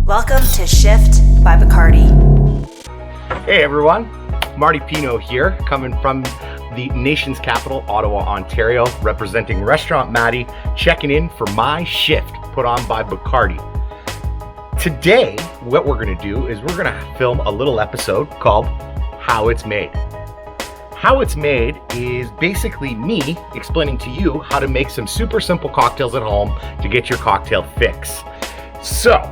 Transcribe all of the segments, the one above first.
Welcome to Shift by Bacardi. Hey everyone, Marty Pinault here, coming from the nation's capital, Ottawa, Ontario, representing Restaurant Matty, checking in for my shift put on by Bacardi. Today, what we're going to do is we're going to film a little episode called How It's Made. How It's Made is basically me explaining to you how to make some super simple cocktails at home to get your cocktail fix. So,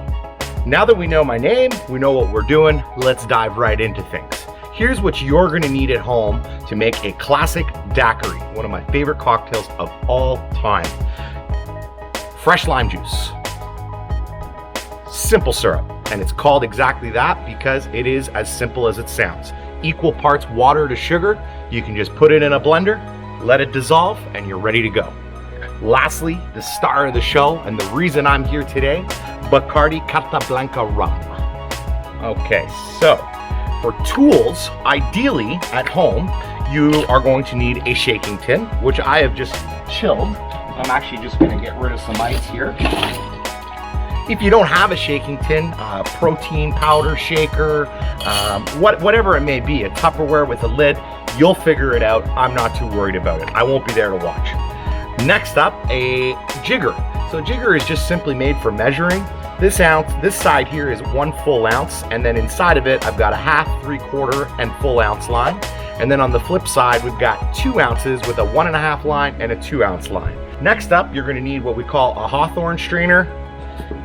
now that we know my name, we know what we're doing, let's dive right into things. Here's what you're going to need at home to make a classic daiquiri, one of my favorite cocktails of all time. Fresh lime juice, simple syrup, and it's called exactly that because it is as simple as it sounds. Equal parts water to sugar. You can just put it in a blender, let it dissolve, and you're ready to go. Lastly, the star of the show, and the reason I'm here today, Bacardi Carta Blanca rum. Okay, so for tools, ideally at home, you are going to need a shaking tin, which I have just chilled. I'm actually just going to get rid of some ice here. If you don't have a shaking tin, protein powder shaker, whatever it may be, a Tupperware with a lid, you'll figure it out. I'm not too worried about it. I won't be there to watch. Next up, a jigger. So a jigger is just simply made for measuring. This side here is 1 full ounce, and then inside of it, I've got a half, 3/4, and full ounce line. And then on the flip side, we've got 2 ounces with a 1.5 line and a 2 ounce line. Next up, you're gonna need what we call a Hawthorne strainer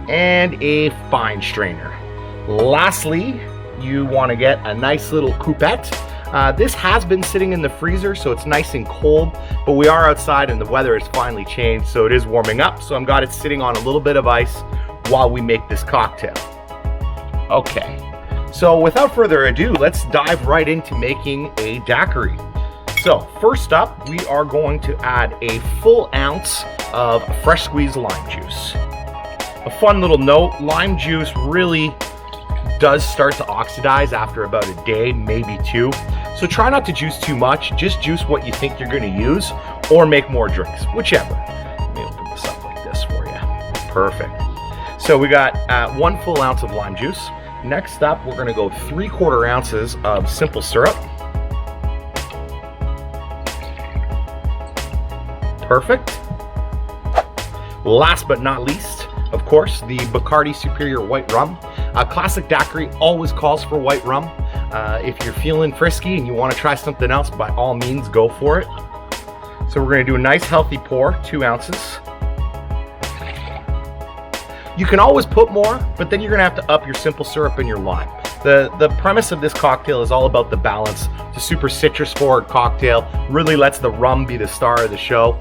and a fine strainer. Lastly, you wanna get a nice little coupette. This has been sitting in the freezer, so it's nice and cold, but we are outside and the weather has finally changed, so it is warming up. So I've got it sitting on a little bit of ice while we make this cocktail. Okay, so without further ado, let's dive right into making a daiquiri. So first up, we are going to add a full ounce of fresh squeezed lime juice. A fun little note, lime juice really does start to oxidize after about a day, maybe 2. So try not to juice too much, just juice what you think you're gonna use or make more drinks, whichever. Let me open this up like this for you. Perfect. So we got 1 full ounce of lime juice. Next up, we're gonna go 3/4 ounces of simple syrup. Perfect. Last but not least, of course, the Bacardi Superior White Rum. A classic daiquiri always calls for white rum. If you're feeling frisky and you want to try something else, by all means, go for it. So we're going to do a nice healthy pour, 2 ounces. You can always put more, but then you're going to have to up your simple syrup and your lime. The premise of this cocktail is all about the balance. It's a super citrus forward cocktail, really lets the rum be the star of the show.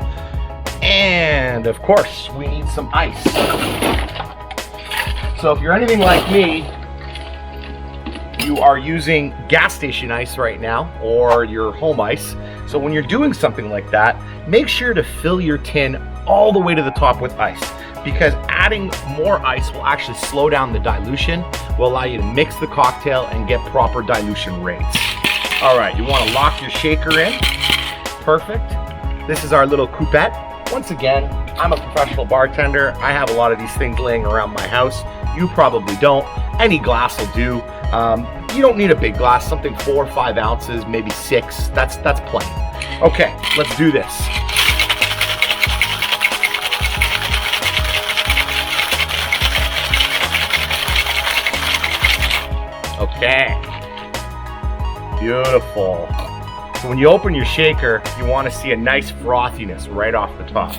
And of course, we need some ice. So if you're anything like me, you are using gas station ice right now or your home ice. So when you're doing something like that, make sure to fill your tin all the way to the top with ice, because adding more ice will actually slow down the dilution, will allow you to mix the cocktail and get proper dilution rates. All right, you want to lock your shaker in. Perfect. This is our little coupette. Once again, I'm a professional bartender. I have a lot of these things laying around my house. You probably don't. Any glass will do. You don't need a big glass, something 4 or 5 ounces, maybe 6. That's plenty. Okay, let's do this. Okay, beautiful. So when you open your shaker, you want to see a nice frothiness right off the top.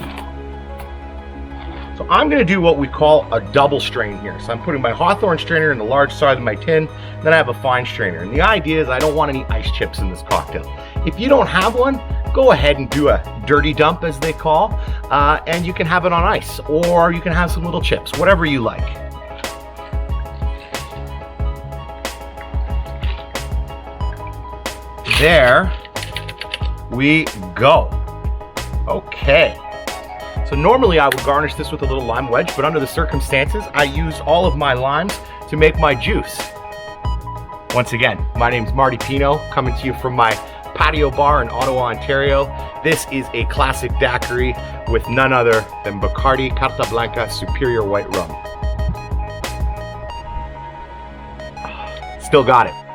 So I'm going to do what we call a double strain here. So I'm putting my Hawthorne strainer in the large side of my tin, then I have a fine strainer. And the idea is I don't want any ice chips in this cocktail. If you don't have one, go ahead and do a dirty dump, as they call, and you can have it on ice, or you can have some little chips, whatever you like. There we go. Okay. So normally I would garnish this with a little lime wedge, but under the circumstances, I used all of my limes to make my juice. Once again, my name's Marty Pinault, coming to you from my patio bar in Ottawa, Ontario. This is a classic daiquiri with none other than Bacardi Carta Blanca Superior White Rum. Still got it.